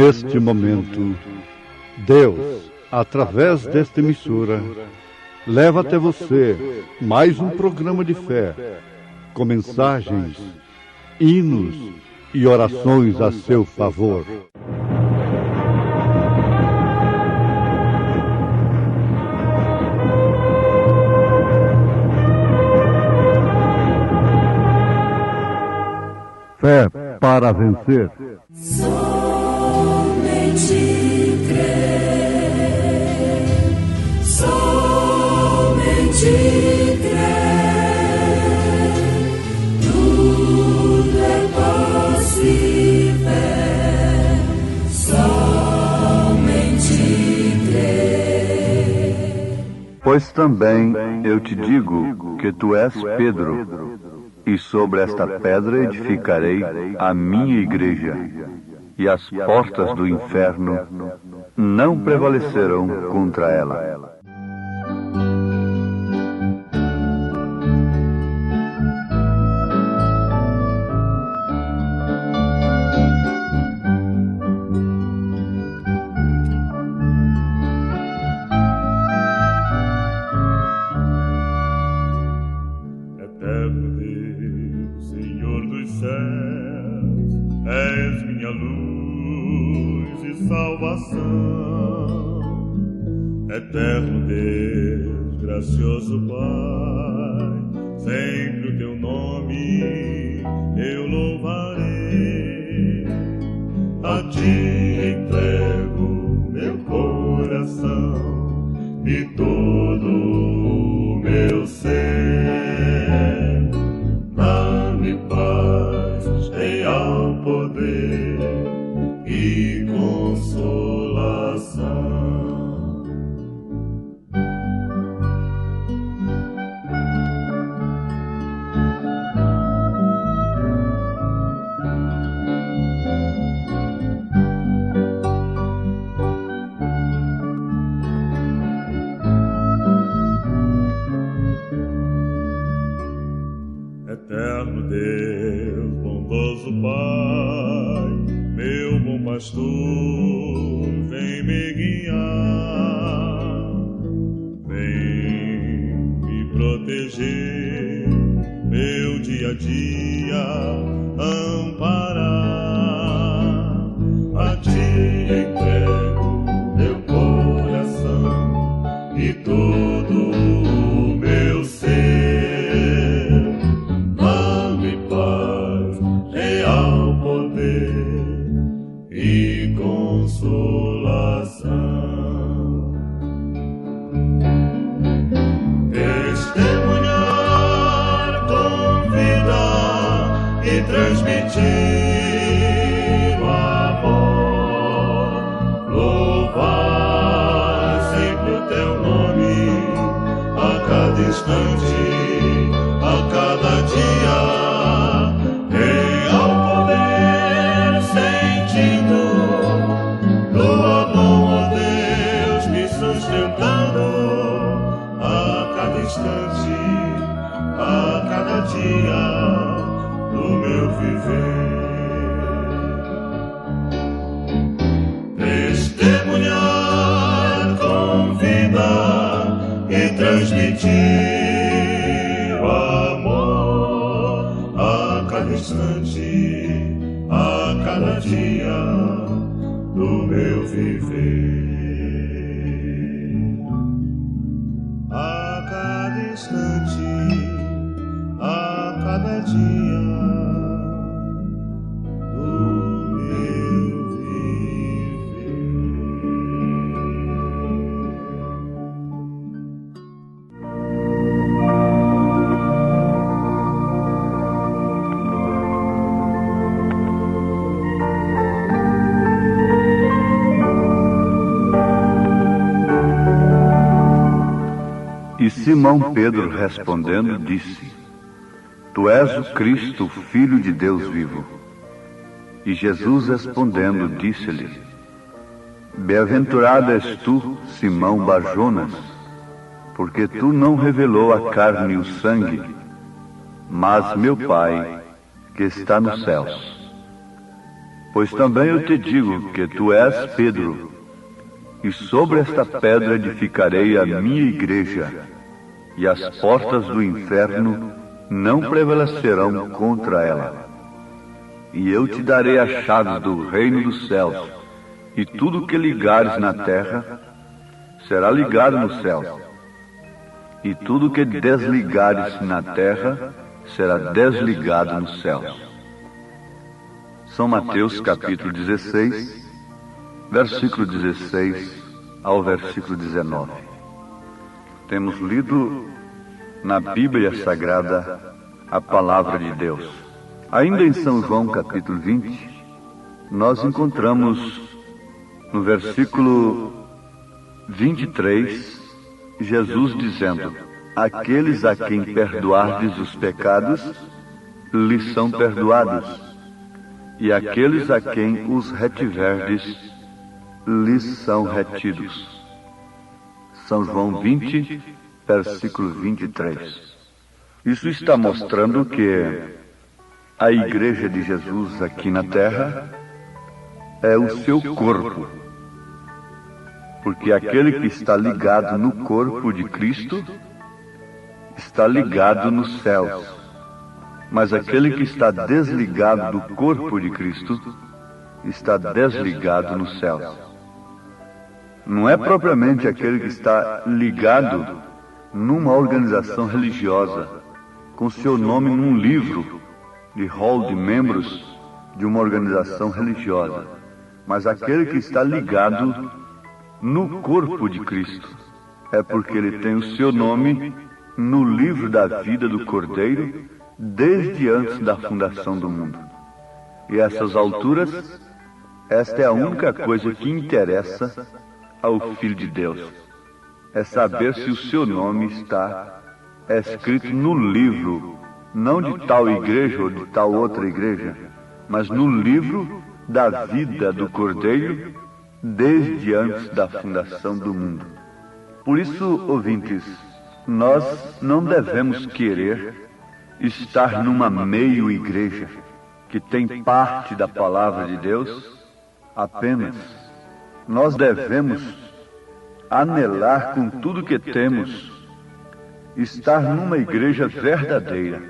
neste momento, Deus, através desta emissora, leva até você mais um programa de fé, com mensagens, hinos e orações a seu favor. Fé para vencer. Somente crer, somente crer, tudo é possível, somente crer. Pois também eu te digo que tu és Pedro, e sobre esta pedra edificarei a minha igreja, e as portas do inferno não prevalecerão contra ela. És minha luz e salvação, eterno Deus, gracioso Pai, sempre o teu nome eu louvarei. A ti entrego meu coração e todo o meu ser. Dá-me paz, real poder e consolação. Eterno Deus, bondoso Pai, meu bom pastor, vem me guiar, vem me proteger, meu dia a dia amparar. A ti entrego meu coração e todo o meu ser. E consolação. Testemunhar com vida e transmitir o amor, louvar sempre o teu nome a cada instante, a cada dia. A cada dia do meu viver, testemunhar com vida e transmitir o amor a cada instante, a cada dia do meu viver. A cada instante, a cada dia do meu viver. E Simão Pedro respondendo disse: Tu és o Cristo, Filho de Deus vivo. E Jesus respondendo disse-lhe: Bem-aventurado és tu, Simão Bar-Jonas, porque tu não revelou a carne e o sangue, mas meu Pai que está nos céus. Pois também eu te digo que tu és Pedro, e sobre esta pedra edificarei a minha igreja, e as portas do inferno não prevalecerão contra ela. E eu te darei as chaves do reino dos céus, e tudo que ligares na terra será ligado nos céus, e tudo que desligares na terra será desligado nos céus. São Mateus capítulo 16, versículo 16 ao versículo 19. Temos lido na Bíblia Sagrada a Palavra de Deus. Ainda em São João capítulo 20, nós encontramos no versículo 23, Jesus dizendo: aqueles a quem perdoardes os pecados, lhes são perdoados, e aqueles a quem os retiverdes, lhes são retidos. São João 20, versículo 23. Isso está mostrando que a igreja de Jesus aqui na terra é o seu corpo. Porque aquele que está ligado no corpo de Cristo está ligado nos céus. Mas aquele que está desligado do corpo de Cristo está desligado nos céus. Não é propriamente aquele que está ligado numa organização religiosa, com seu nome num livro de rol de membros de uma organização religiosa, mas aquele que está ligado no corpo de Cristo. É porque ele tem o seu nome no livro da vida do Cordeiro desde antes da fundação do mundo. E a essas alturas, esta é a única coisa que interessa ao Filho de Deus. É saber se o seu nome está escrito no livro, não de tal igreja ou de tal outra igreja, mas no livro da vida do Cordeiro desde antes da fundação do mundo. Por isso, ouvintes, nós não devemos querer estar numa meio-igreja que tem parte da palavra de Deus apenas. Nós devemos anelar com tudo que temos estar numa igreja verdadeira,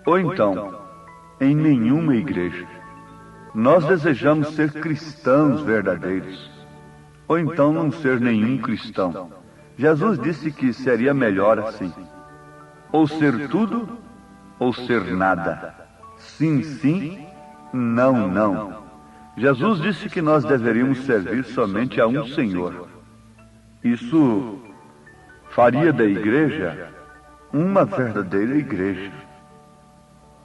ou então em nenhuma igreja. Nós desejamos ser cristãos verdadeiros, ou então não ser nenhum cristão. Jesus disse que seria melhor assim, ou ser tudo ou ser nada. Sim, sim, não, não. Jesus disse que nós deveríamos servir somente a um Senhor. Isso faria da igreja uma verdadeira igreja.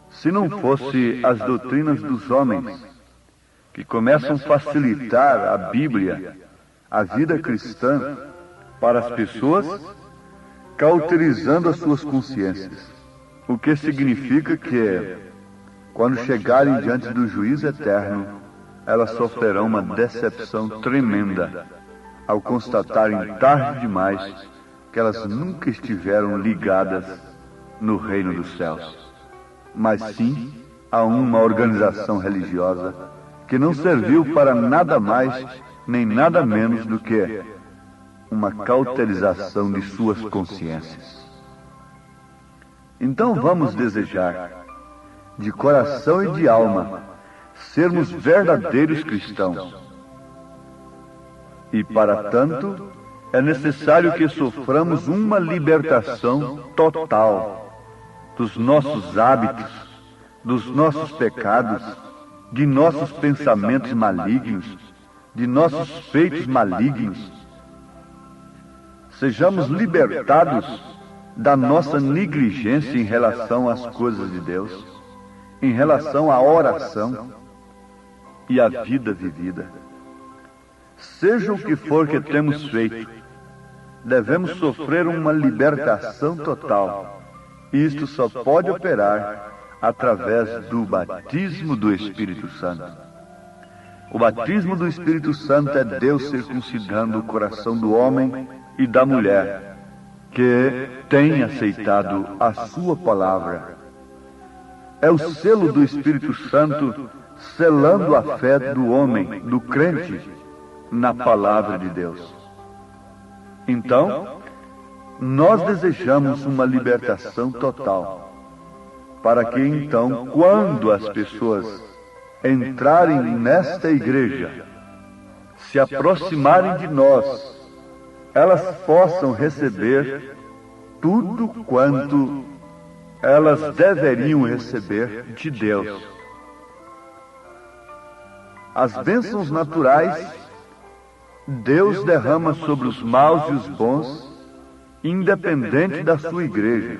Se não fosse as doutrinas dos homens, que começam a facilitar a Bíblia, a vida cristã, para as pessoas, cauterizando as suas consciências. O que significa que, quando chegarem diante do juízo eterno, elas sofrerão uma decepção tremenda ao constatarem tarde demais que elas nunca estiveram ligadas no reino dos céus, mas sim a uma organização religiosa que não serviu para nada mais nem nada menos do que uma cauterização de suas consciências. Então vamos desejar, de coração e de alma, sermos verdadeiros cristãos. E para tanto, é necessário que soframos uma libertação total dos nossos hábitos, dos nossos pecados, de nossos pensamentos malignos, de nossos feitos malignos. Sejamos libertados da nossa negligência em relação às coisas de Deus, em relação à oração e à vida vivida. Seja o que for que temos feito, devemos sofrer uma libertação total. Isto só pode operar através do batismo do Espírito Santo. O batismo do Espírito Santo é Deus circuncidando o coração do homem e da mulher que tem aceitado a sua palavra. É o selo do Espírito Santo selando a fé do homem, do crente, na palavra de Deus. Então, nós desejamos uma libertação total, para que então, quando as pessoas entrarem nesta igreja, se aproximarem de nós, elas possam receber tudo quanto elas deveriam receber de Deus. As bênçãos naturais, Deus derrama sobre os maus e os bons, independente da sua igreja,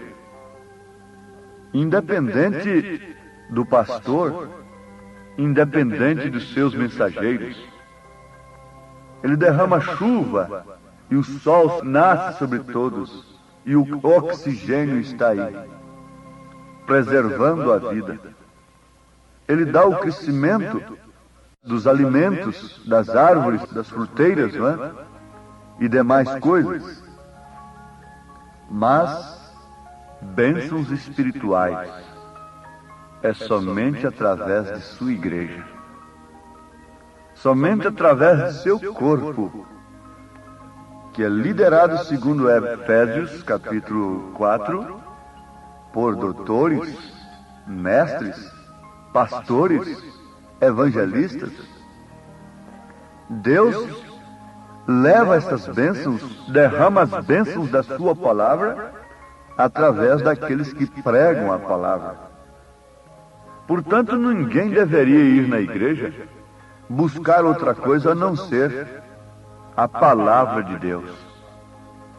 independente do pastor, independente dos seus mensageiros. Ele derrama chuva e o sol nasce sobre todos e o oxigênio está aí, preservando a vida. Ele dá o crescimento dos alimentos, das árvores, das fruteiras, não é? E demais coisas. Mas bênçãos espirituais é somente através de sua igreja, somente através de seu corpo, que é liderado, segundo Efésios capítulo 4, por doutores, mestres, pastores, evangelistas. Deus leva estas bênçãos, derrama as bênçãos da sua palavra através daqueles que pregam a palavra. Portanto, ninguém deveria ir na igreja buscar outra coisa a não ser a palavra de Deus,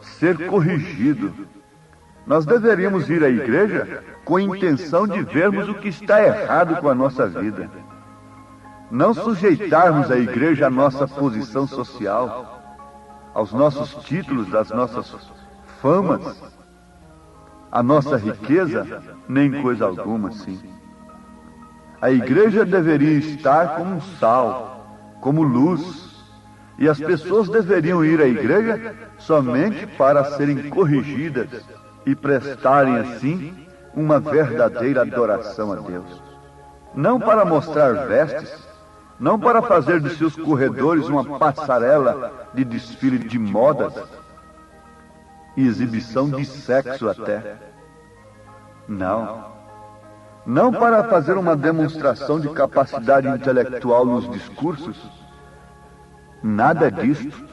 ser corrigido. Nós deveríamos ir à igreja com a intenção de vermos o que está errado com a nossa vida. Não sujeitarmos a igreja à nossa posição social, aos nossos títulos, às nossas famas, à nossa riqueza, nem coisa alguma assim. A igreja deveria estar como um sal, como luz, e as pessoas deveriam ir à igreja somente para serem corrigidas e prestarem assim uma verdadeira adoração a Deus. Não para mostrar vestes, não para fazer dos seus corredores uma passarela de desfile de modas e exibição de sexo até. Não. Não para fazer uma demonstração de capacidade intelectual nos discursos. Nada disto.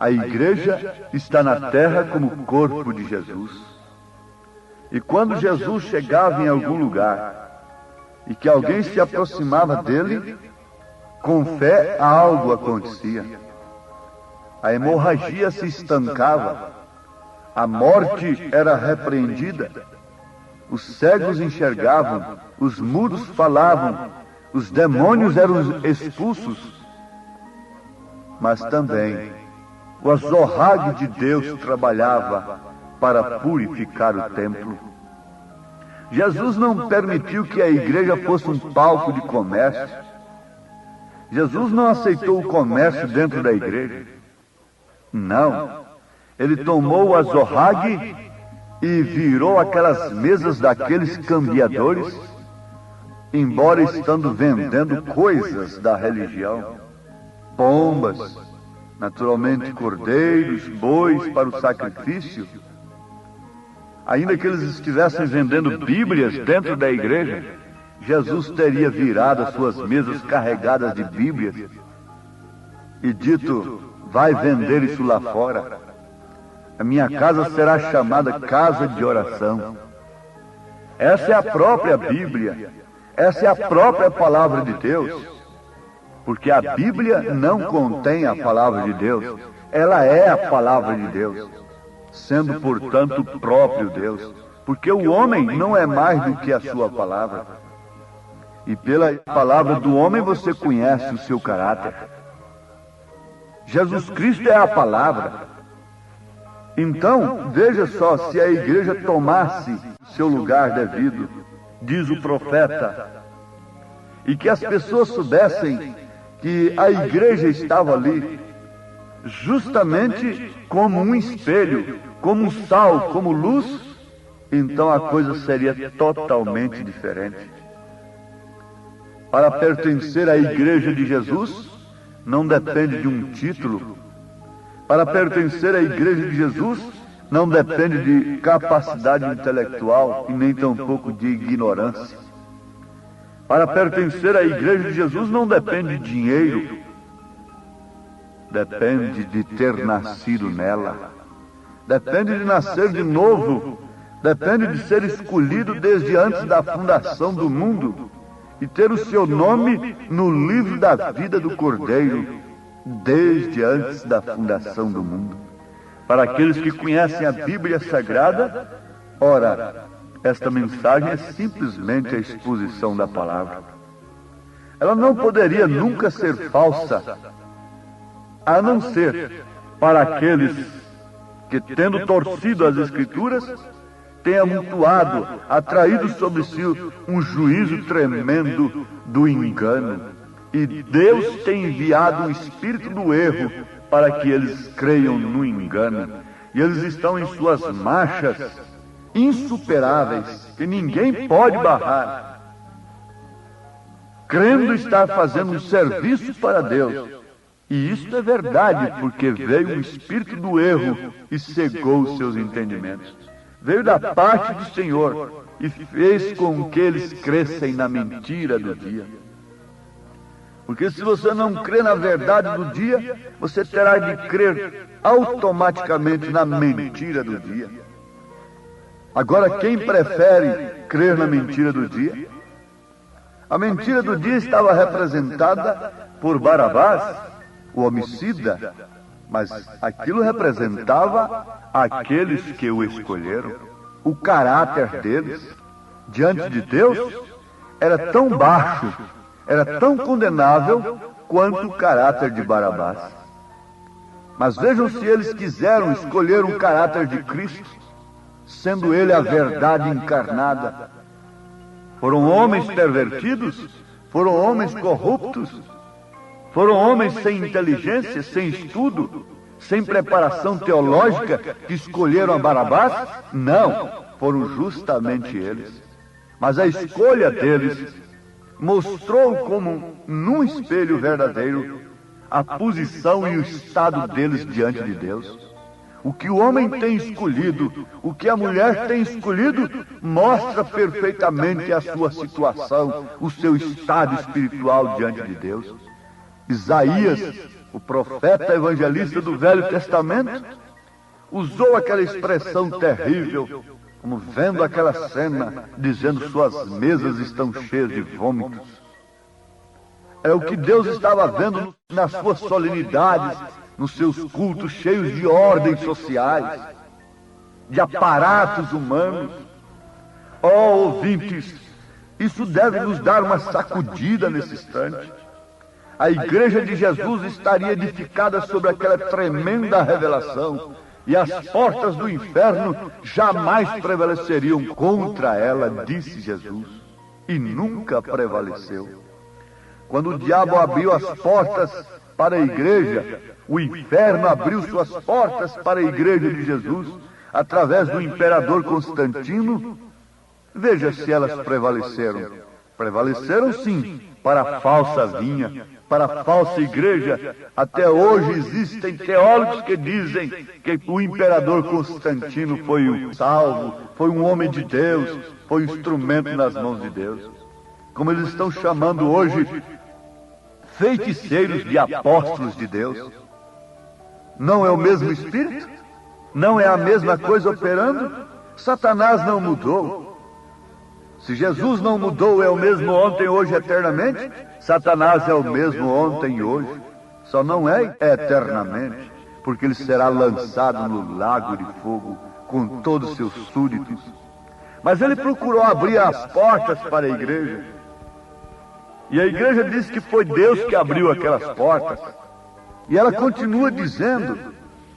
A igreja está na terra como corpo de Jesus. E quando Jesus chegava em algum lugar e que alguém se aproximava dele, com fé algo acontecia. A hemorragia se estancava, a morte era repreendida, os cegos enxergavam, os mudos falavam, os demônios eram expulsos, mas também o azorrague de Deus trabalhava para purificar o templo. Jesus não permitiu que a igreja fosse um palco de comércio. Jesus não aceitou o comércio dentro da igreja. Não. Ele tomou o azorrague e virou aquelas mesas daqueles cambiadores, embora estando vendendo coisas da religião, pombas, naturalmente cordeiros, bois para o sacrifício. Ainda que eles estivessem vendendo Bíblias dentro da igreja, Jesus teria virado as suas mesas carregadas de Bíblias e dito: vai vender isso lá fora. A minha casa será chamada casa de oração. Essa é a própria Bíblia, essa é a própria palavra de Deus, porque a Bíblia não contém a palavra de Deus, ela é a palavra de Deus, sendo, portanto, o próprio Deus, porque o homem não é mais do que a sua palavra. E pela palavra do homem você conhece o seu caráter. Jesus Cristo é a palavra. Então, veja só, se a igreja tomasse seu lugar devido, diz o profeta, e que as pessoas soubessem que a igreja estava ali, justamente como um espelho, como um sal, como luz, então a coisa seria totalmente diferente. Para pertencer à Igreja de Jesus, não depende de um título. Para pertencer à Igreja de Jesus, não depende de capacidade intelectual e nem tampouco de ignorância. Para pertencer à Igreja de Jesus não depende de dinheiro. Depende de ter nascido nela. Depende de nascer de novo. Depende de ser escolhido desde antes da fundação do mundo e ter o seu nome no livro da vida do Cordeiro, desde antes da fundação do mundo. Para aqueles que conhecem a Bíblia Sagrada, ora, esta mensagem é simplesmente a exposição da palavra. Ela não poderia nunca ser falsa, a não ser para aqueles que, tendo torcido as Escrituras, tem amontoado, atraído sobre si um juízo tremendo do engano. E Deus tem enviado o espírito do erro para que eles creiam no engano. E eles estão em suas marchas insuperáveis, que ninguém pode barrar, crendo estar fazendo um serviço para Deus. E isto é verdade, porque veio um espírito do erro e cegou os seus entendimentos. Veio da parte do Senhor e fez com que eles crescem na mentira do dia. Porque se você não crê na verdade do dia, você terá de crer automaticamente na mentira do dia. Agora, quem prefere crer na mentira do dia? A mentira do dia estava representada por Barabás, o homicida, mas aquilo representava aqueles que o escolheram. O caráter deles diante de Deus era tão baixo, era tão condenável quanto o caráter de Barabás. Mas vejam se eles quiseram escolher o caráter de Cristo, sendo ele a verdade encarnada. Foram homens pervertidos, foram homens corruptos, foram homens sem inteligência, sem estudo, sem preparação teológica, que escolheram a Barabás? Não, foram justamente eles. Mas a escolha deles mostrou como, num espelho verdadeiro, a posição e o estado deles diante de Deus. O que o homem tem escolhido, o que a mulher tem escolhido, mostra perfeitamente a sua situação, o seu estado espiritual diante de Deus. Isaías, o profeta evangelista do Velho Testamento, usou aquela expressão terrível, como vendo aquela cena, dizendo: suas mesas estão cheias de vômitos. É o que Deus estava vendo nas suas solenidades, nos seus cultos cheios de ordens sociais, de aparatos humanos. Oh, ouvintes, isso deve nos dar uma sacudida nesse instante. A Igreja de Jesus estaria edificada sobre aquela tremenda revelação, e as portas do inferno jamais prevaleceriam contra ela, disse Jesus, e nunca prevaleceu. Quando o diabo abriu as portas para a igreja, o inferno abriu suas portas para a Igreja de Jesus, através do imperador Constantino. Veja se elas prevaleceram. Prevaleceram sim, para a falsa vinha, para a falsa igreja. Até hoje existem teólogos que dizem que o imperador Constantino foi um salvo, foi um homem de Deus, foi um instrumento nas mãos de Deus. Como eles estão chamando hoje, feiticeiros de apóstolos de Deus. Não é o mesmo Espírito? Não é a mesma coisa operando? Satanás não mudou. Se Jesus não mudou, é o mesmo ontem, hoje, eternamente, Satanás é o mesmo ontem e hoje. Só não é eternamente, porque ele será lançado no lago de fogo com todos os seus súditos. Mas ele procurou abrir as portas para a igreja. E a igreja diz que foi Deus que abriu aquelas portas. E ela continua dizendo,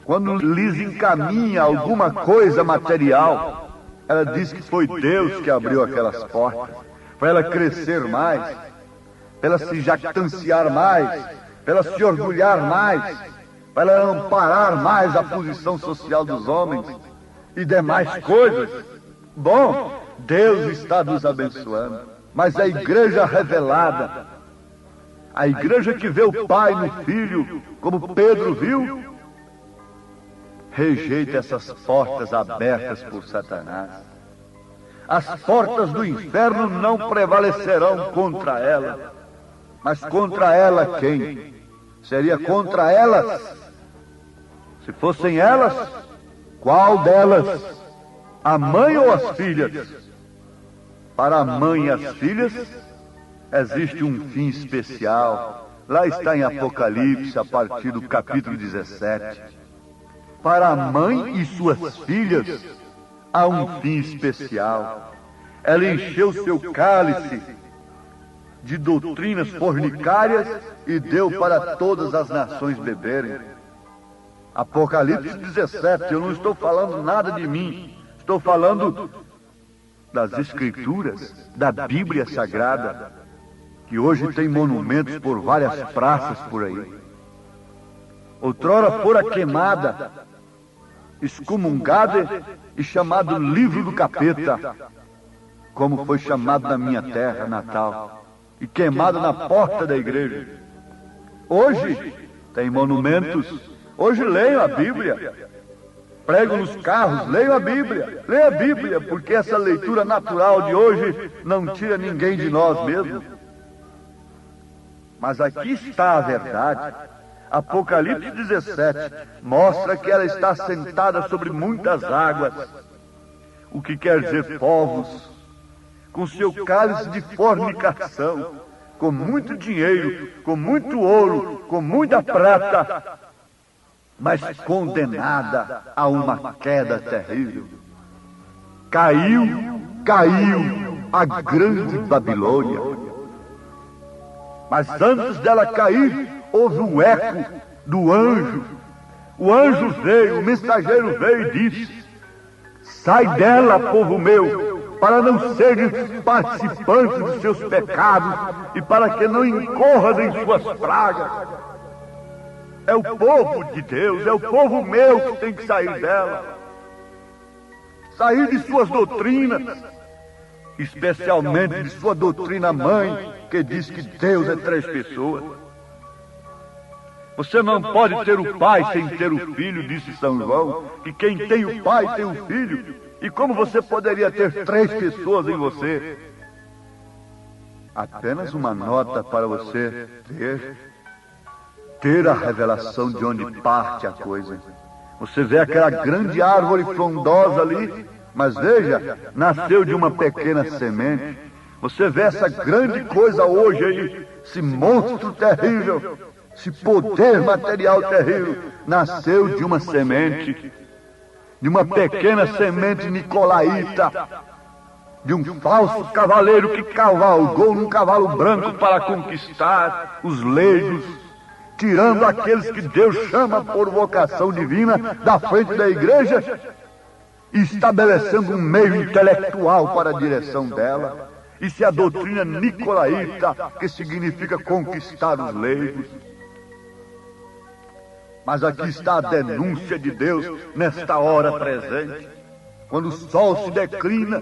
quando lhes encaminha alguma coisa material, ela diz que foi Deus que abriu aquelas portas, para ela crescer mais, para ela se jactanciar mais, para ela se orgulhar mais, para ela amparar mais a posição social dos homens e demais coisas. Bom, Deus está nos abençoando, Mas a igreja revelada, a igreja que vê o Pai no Filho, como Pedro viu, rejeita essas portas abertas por Satanás. As portas do inferno não prevalecerão contra ela. Mas contra ela quem? Seria contra elas? Se fossem elas, qual delas? A mãe ou as filhas? Para a mãe e as filhas, existe um fim especial. Lá está em Apocalipse, a partir do capítulo 17. Para a mãe e suas filhas, há um fim especial. Ela encheu seu cálice de doutrinas fornicárias e deu para todas as nações beberem. Apocalipse 17, eu não estou falando nada de mim, estou falando das Escrituras, da Bíblia Sagrada, que hoje tem monumentos por várias praças por aí. Outrora fora queimada, excomungada e chamado livro do capeta, como foi chamado na minha terra natal, e queimado na porta da igreja. Hoje tem monumentos, hoje leiam a Bíblia, pregam nos carros, leiam a Bíblia, leiam a Bíblia, porque essa leitura natural de hoje não tira ninguém de nós mesmos. Mas aqui está a verdade. Apocalipse 17 mostra que ela está sentada sobre muitas águas, o que quer dizer povos, com seu cálice de fornicação, com muito dinheiro, com muito ouro, com muita prata, mas condenada a uma queda terrível. Caiu a grande Babilônia. Mas antes dela cair, houve um eco do anjo. O anjo veio, o mensageiro veio e disse: sai dela, povo meu, para não seres participantes dos seus pecados e para que não incorras em suas pragas. É o povo de Deus, é o povo meu que tem que sair dela. Sair de suas doutrinas, especialmente de sua doutrina mãe, que diz que Deus é 3 pessoas. Você não pode ter o Pai sem ter o Filho, disse São João, que quem tem o Pai tem o Filho. E como você poderia ter 3 pessoas em você? Apenas uma nota para você ter a revelação de onde parte a coisa. Você vê aquela grande árvore frondosa ali, mas veja, nasceu de uma pequena semente. Você vê essa grande coisa hoje aí, esse monstro terrível, esse poder material terrível, nasceu de uma semente, de uma pequena semente nicolaíta, de um falso cavaleiro que cavalgou num cavalo branco para conquistar os leigos, tirando aqueles que Deus chama por vocação divina da frente da igreja e estabelecendo um meio intelectual para a direção dela. Isso é a doutrina nicolaíta, que significa conquistar os leigos. Mas aqui está a denúncia de Deus nesta hora presente, quando o sol se declina,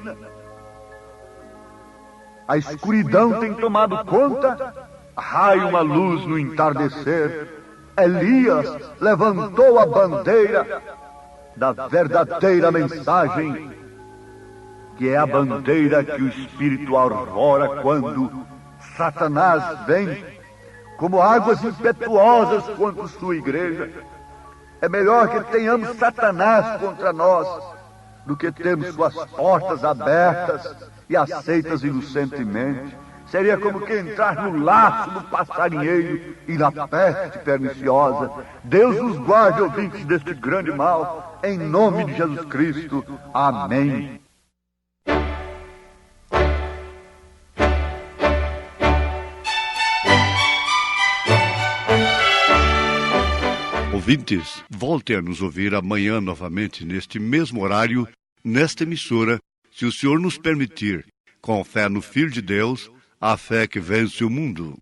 a escuridão tem tomado conta, raia uma luz no entardecer. Elias levantou a bandeira da verdadeira mensagem, que é a bandeira que o Espírito aurora quando Satanás vem como águas impetuosas contra sua igreja. É melhor que tenhamos Satanás contra nós do que termos suas portas abertas e aceitas inocentemente. Seria como que entrar no laço do passarinheiro e na peste perniciosa. Deus nos guarde, ouvintes, deste grande mal, em nome de Jesus Cristo. Amém. Ouvintes, voltem a nos ouvir amanhã novamente, neste mesmo horário, nesta emissora, se o Senhor nos permitir, com fé no Filho de Deus, a fé que vence o mundo.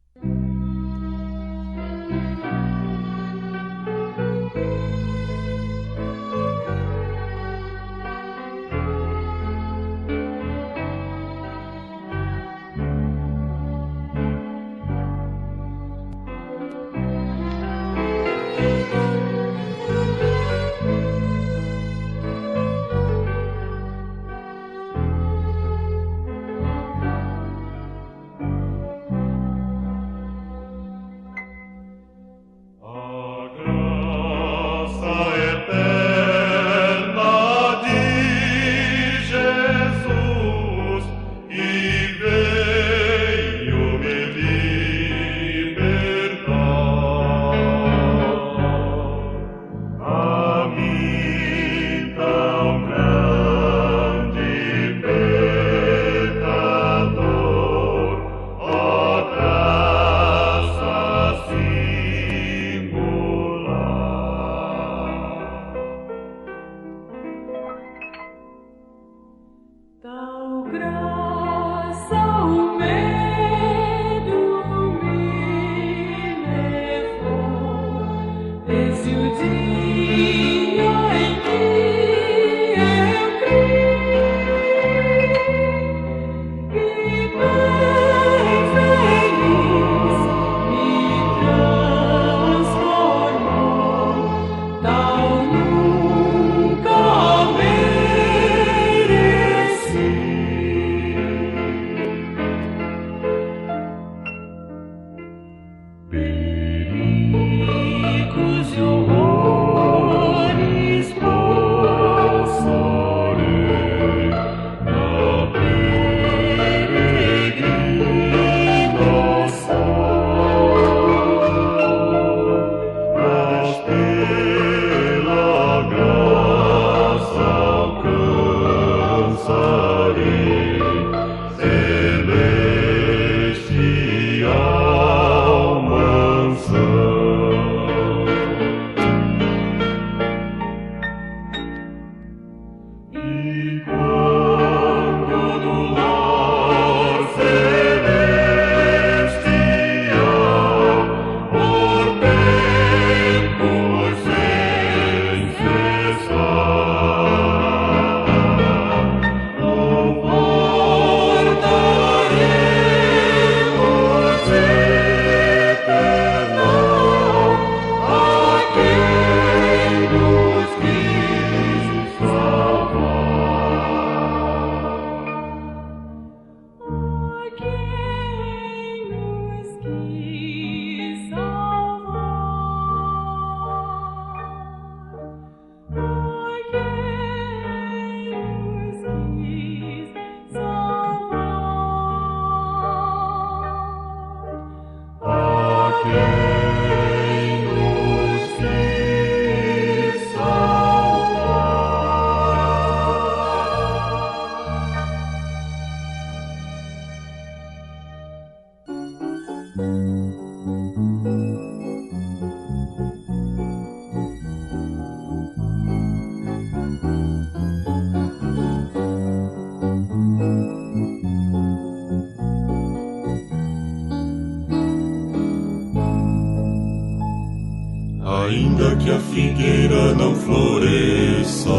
que a figueira não floresça,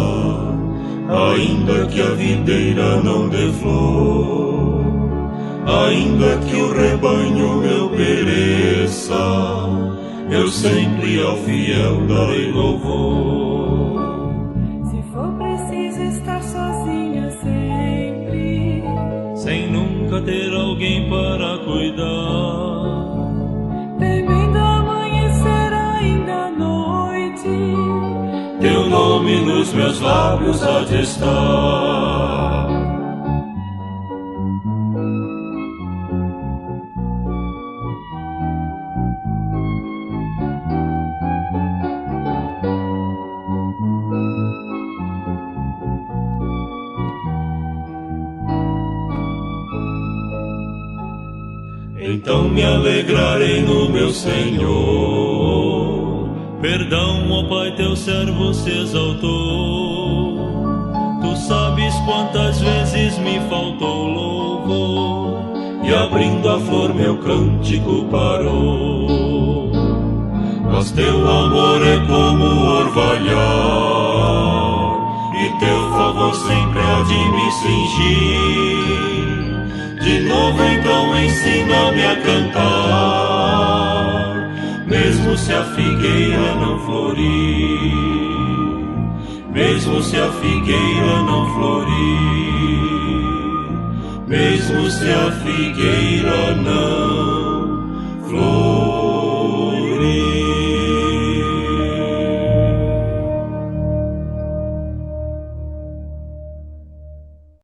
ainda que a videira não dê flor, ainda que o rebanho meu pereça, eu sempre ao fiel darei louvor. Se for preciso estar sozinha sempre, sem nunca ter alguém para cuidar, temendo amanhecer ainda à noite, teu nome nos meus lábios há de estar. Então me alegrarei no meu Senhor. Perdão, ó Pai, teu servo se exaltou. Tu sabes quantas vezes me faltou louvor, E abrindo a flor meu cântico parou. Mas teu amor é como o orvalhar, e teu favor sempre há de me cingir. De novo então ensina-me a cantar, mesmo se a figueira não florir, mesmo se a figueira não florir, mesmo se a figueira não